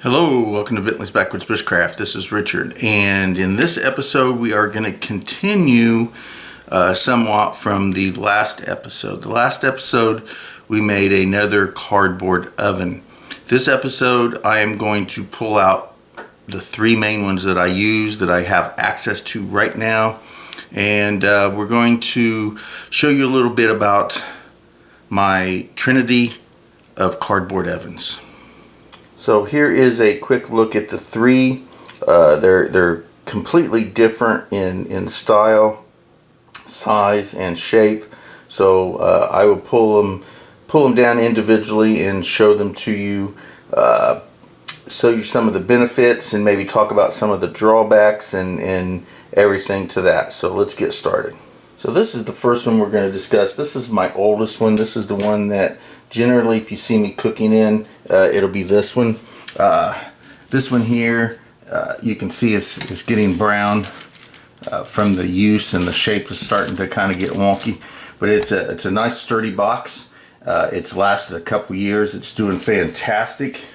Hello, welcome to Bentley's Backwoods Bushcraft. This is Richard, and in this episode we are going to continue somewhat from the last episode. The last episode we made another cardboard oven. This episode I am going to pull out the three main ones that I use, that I have access to right now, and we're going to show you a little bit about my Trinity of cardboard ovens. So here is a quick look at the three. They're completely different in style, size, and shape. So I will pull them down individually and show them to you. Show you some of the benefits and maybe talk about some of the drawbacks and everything to that. So let's get started. So this is the first one we're going to discuss. This is my oldest one. This is the one that generally, if you see me cooking in, it'll be this one. This one here, you can see it's getting brown from the use, and the shape is starting to kind of get wonky. But it's a nice sturdy box. It's lasted a couple years. It's doing fantastic.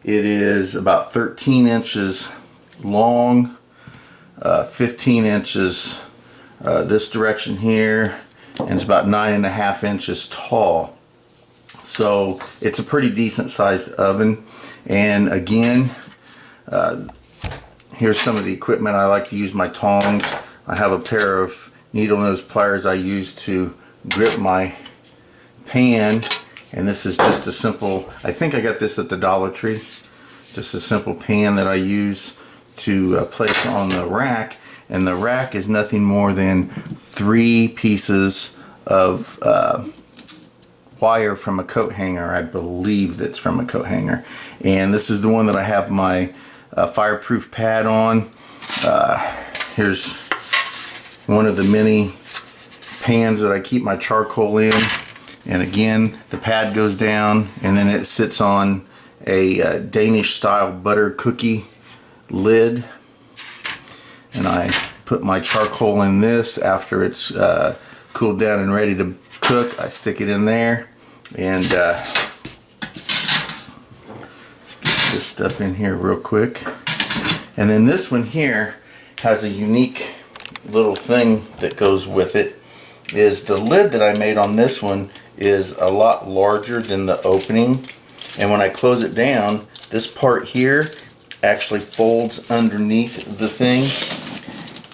It is about 13 inches long, 15 inches this direction here, and it's about 9.5 inches tall. So it's a pretty decent sized oven. And again, here's some of the equipment. I like to use my tongs. I have a pair of needle nose pliers I use to grip my pan, and this is just a simple, I think I got this at the Dollar Tree, just a simple pan that I use to place on the rack. And the rack is nothing more than 3 pieces of wire from a coat hanger. I believe that's from a coat hanger. And this is the one that I have my fireproof pad on. Here's one of the many pans that I keep my charcoal in. And again, the pad goes down, and then it sits on a Danish style butter cookie lid. And I put my charcoal in this after it's cooled down and ready to cook. I stick it in there, and let's get this stuff in here real quick. And then this one here has a unique little thing that goes with it. Is the lid that I made on this one is a lot larger than the opening, and when I close it down, this part here actually folds underneath the thing,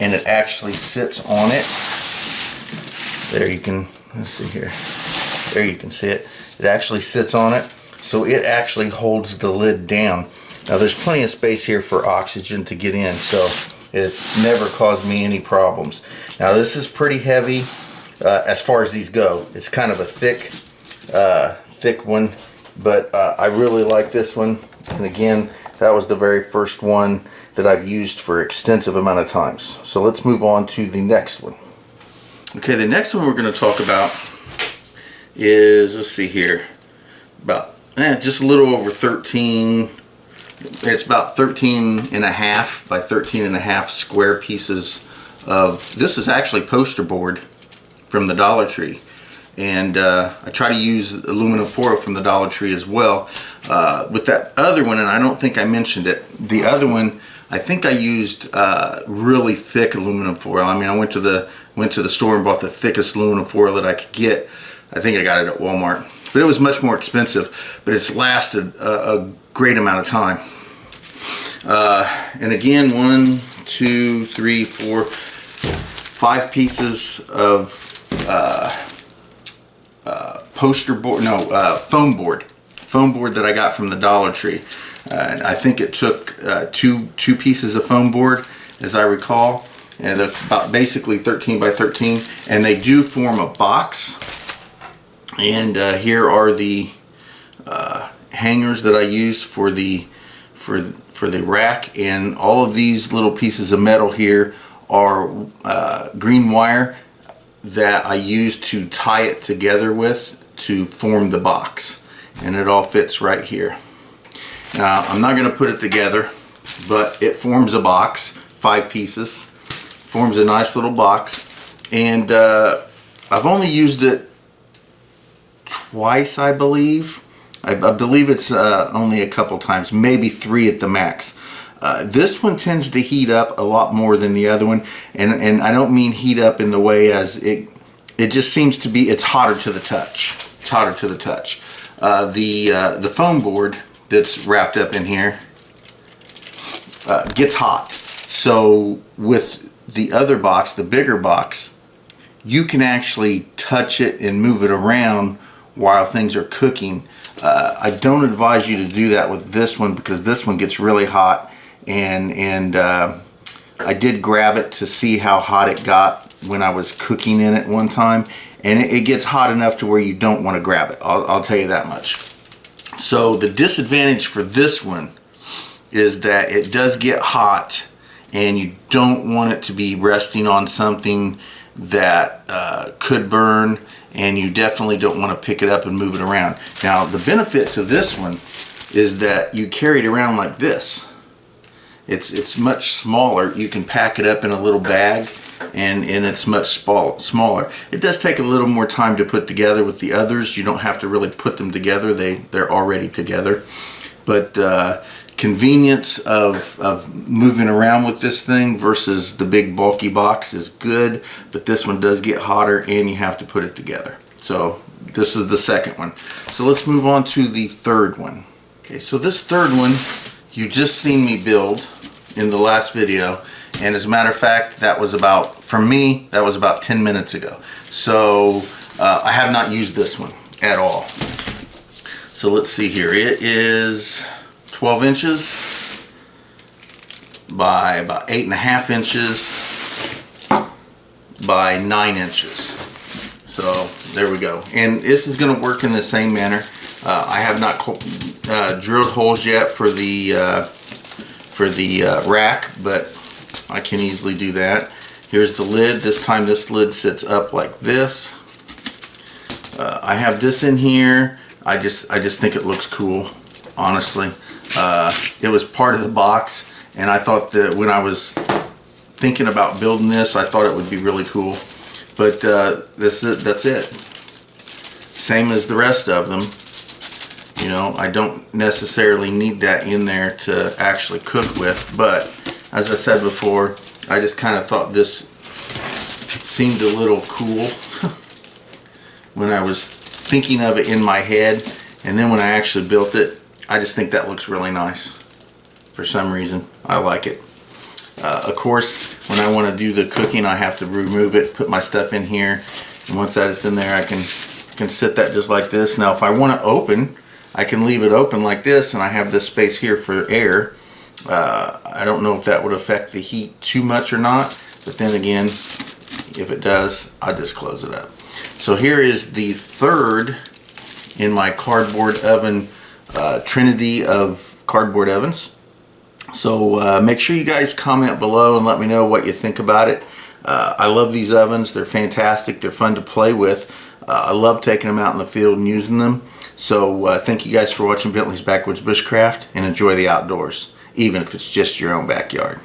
and it actually sits on it. There you can, let's see here. There you can see it. It actually sits on it, so it actually holds the lid down. Now there's plenty of space here for oxygen to get in, so it's never caused me any problems. Now this is pretty heavy as far as these go. It's kind of a thick one, but I really like this one. And again, that was the very first one that I've used for extensive amount of times. So let's move on to the next one. Okay, the next one we're going to talk about is, let's see here, about just a little over 13. It's about 13.5 by 13.5 square pieces of, this is actually poster board from the Dollar Tree. And I try to use aluminum foil from the Dollar Tree as well. With that other one, and I don't think I mentioned it, the other one, I think I used really thick aluminum foil. I mean, I went to the store and bought the thickest aluminum foil that I could get. I think I got it at Walmart, but it was much more expensive. But it's lasted a great amount of time. And again, 1, 2, 3, 4, 5 pieces of foam board that I got from the Dollar Tree. I think it took two pieces of foam board, as I recall, and they're about basically 13 by 13, and they do form a box. And here are the hangers that I use for the rack, and all of these little pieces of metal here are green wire that I use to tie it together with to form the box, and it all fits right here. Now I'm not going to put it together, but it forms a box, 5 pieces, forms a nice little box, and I've only used it twice, I believe. I believe it's only a couple times, maybe 3 at the max. This one tends to heat up a lot more than the other one, and I don't mean heat up in the way as it just seems to be, it's hotter to the touch. It's hotter to the touch. The foam board that's wrapped up in here gets hot. So with the other box, the bigger box, you can actually touch it and move it around while things are cooking. I don't advise you to do that with this one because this one gets really hot, and I did grab it to see how hot it got when I was cooking in it one time, and it gets hot enough to where you don't want to grab it. I'll tell you that much. So the disadvantage for this one is that it does get hot, and you don't want it to be resting on something that could burn, and you definitely don't want to pick it up and move it around. Now the benefit to this one is that you carry it around like this. It's much smaller. You can pack it up in a little bag, and it's much smaller. It does take a little more time to put together. With the others, you don't have to really put them together. They're already together. But convenience of moving around with this thing versus the big bulky box is good, but this one does get hotter and you have to put it together. So this is the second one. So let's move on to the third one. Okay, so this third one you just seen me build in the last video, and as a matter of fact, that was about, for me, that was about 10 minutes ago. So I have not used this one at all. So let's see here. It is 12 inches by about 8.5 inches by 9 inches. So there we go. And this is going to work in the same manner. I have not drilled holes yet for the rack, but I can easily do that. Here's the lid. This time this lid sits up like this. I have this in here. I just think it looks cool, honestly. It was part of the box, and I thought that when I was thinking about building this, I thought it would be really cool. But that's it. Same as the rest of them. You know, I don't necessarily need that in there to actually cook with, but as I said before, I just kind of thought this seemed a little cool when I was thinking of it in my head, and then when I actually built it, I just think that looks really nice. For some reason, I like it. Of course, when I want to do the cooking, I have to remove it, put my stuff in here, and once that is in there, I can sit that just like this. Now, if I want to open, I can leave it open like this, and I have this space here for air. I don't know if that would affect the heat too much or not, but then again, if it does, I'll just close it up. So here is the third in my cardboard oven Trinity of cardboard ovens. So make sure you guys comment below and let me know what you think about it. I love these ovens. They're fantastic. They're fun to play with. I love taking them out in the field and using them. So thank you guys for watching Bentley's Backwoods Bushcraft, and enjoy the outdoors, even if it's just your own backyard.